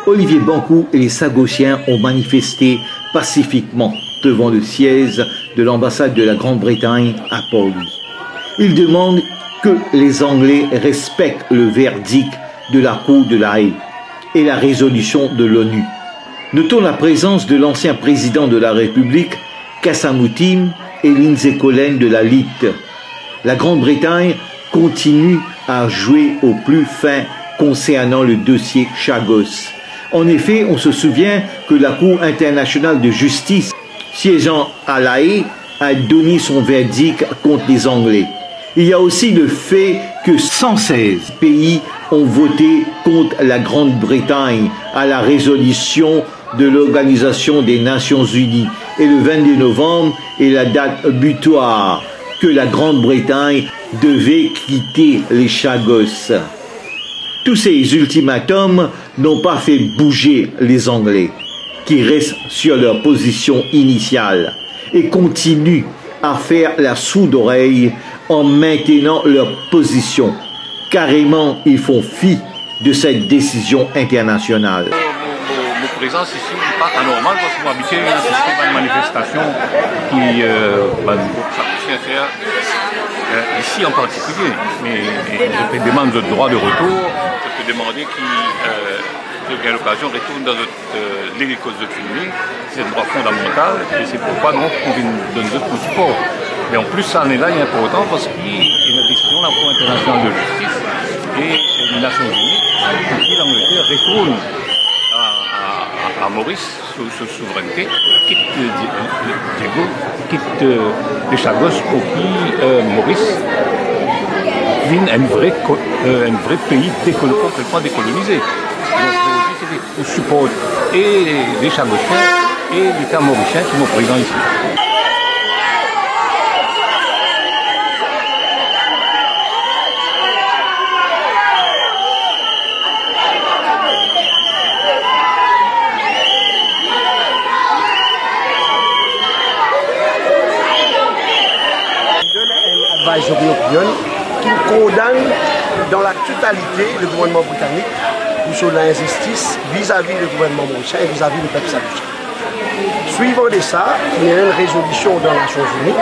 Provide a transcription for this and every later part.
Olivier Bancoult et les Sagossiens ont manifesté pacifiquement devant le siège de l'ambassade de la Grande-Bretagne à Port-Louis. Ils demandent que les Anglais respectent le verdict de la Cour de la Haye et la résolution de l'ONU. Notons la présence de l'ancien président de la République, Kassamoutim, et Lindsay Collen de la LIT. La Grande-Bretagne continue à jouer au plus fin concernant le dossier Chagos. En effet, on se souvient que la Cour internationale de justice, siégeant à La Haye, a donné son verdict contre les Anglais. Il y a aussi le fait que 116 pays ont voté contre la Grande-Bretagne à la résolution de l'Organisation des Nations Unies. Et le 22 novembre est la date butoir que la Grande-Bretagne devait quitter les Chagos. Tous ces ultimatums n'ont pas fait bouger les Anglais, qui restent sur leur position initiale et continuent à faire la sourde oreille en maintenant leur position. Carrément, ils font fi de cette décision internationale. Notre présence ici n'est pas anormale parce qu'on habitué à assister à une manifestation qui ici en particulier. Mais je peux demander notre droit de retour, je peux demander qu'il y ait l'occasion retourne dans les causes de Tunis, c'est un droit fondamental et c'est pourquoi donc on donne notre support. Mais en plus, ça en est là, il est important parce qu'il y a une décision de la Cour internationale de justice et les Nations Unies pour que l'Angleterre retourne à Maurice sous souveraineté, quitte Diego, quitte les Chagos pour que Maurice devienne un vrai pays complètement décolonisé. Donc aujourd'hui, c'est pour support et les Chagossiens et l'État mauricien qui sont présents ici. qui condamne dans la totalité le gouvernement britannique pour son injustice vis-à-vis du gouvernement mauricien et vis-à-vis du peuple sagossien. Suivant de ça, il y a une résolution dans les Nations Unies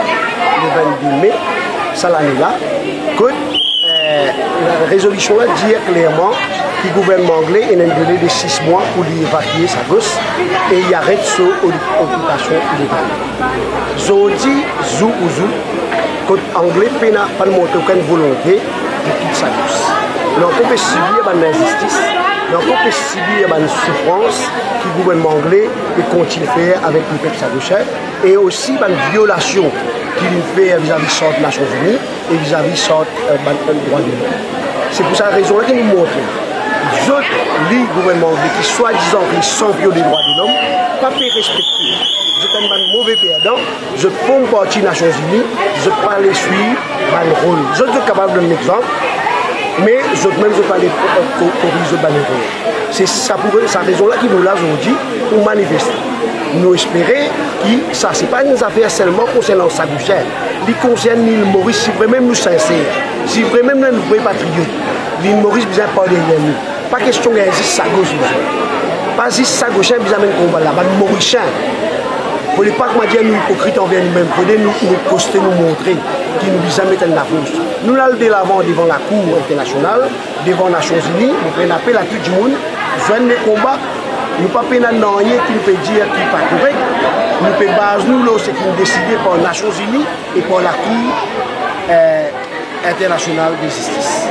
le 22 mai, ça l'année-là, que la résolution là dit clairement que le gouvernement anglais a un délai de 6 mois pour évacuer Sagos et il arrête son occupation illégale. Zodi, zou ou zou, quand l'anglais n'a pas montré aucune volonté de quitter Sagos. Donc on peut subir une injustice, donc on peut subir une souffrance que le gouvernement anglais continue à faire avec le peuple sagossien et aussi une violation qu'il fait vis-à-vis des Nations Unies et vis-à-vis des droits de l'homme. C'est pour cette raison que nous montrons les gouvernements anglais qui soi-disant sont violés les droits de l'homme, pas respecter. Je suis un mauvais perdant, je prends partie des Nations Unies, je ne peux pas les suivre dans le rôle. Je suis capable de donner un exemple, mais je ne peux pas les corriger dans le rôle. C'est ça pour sa raison-là qui nous l'a aujourd'hui pour manifester. Nous espérons que ça, ce n'est pas une affaire seulement concernant Sagossien, il concerne l'île Maurice, si vraiment nous sincères, si vraiment nous sommes vrais patriotes, l'île Maurice besoin de parler de nous. Pas question qu'il existe Sagos, pas juste Sagossien besoin de combat là, mais Mauricien. Il ne faut pas que nous hypocrites envers nous-mêmes, il faut nous poster, nous montrer qu'ils nous disent mettre la force. Nous allons de l'avant devant la Cour internationale, devant les Nations Unies, nous prenons appel à tout le monde, joindre les combats, nous ne pouvons pas rien qui nous peut dire qu'il n'est pas correct, nous pouvons baser nous là, ce qui est décidé par les Nations Unies et par la Cour internationale de justice.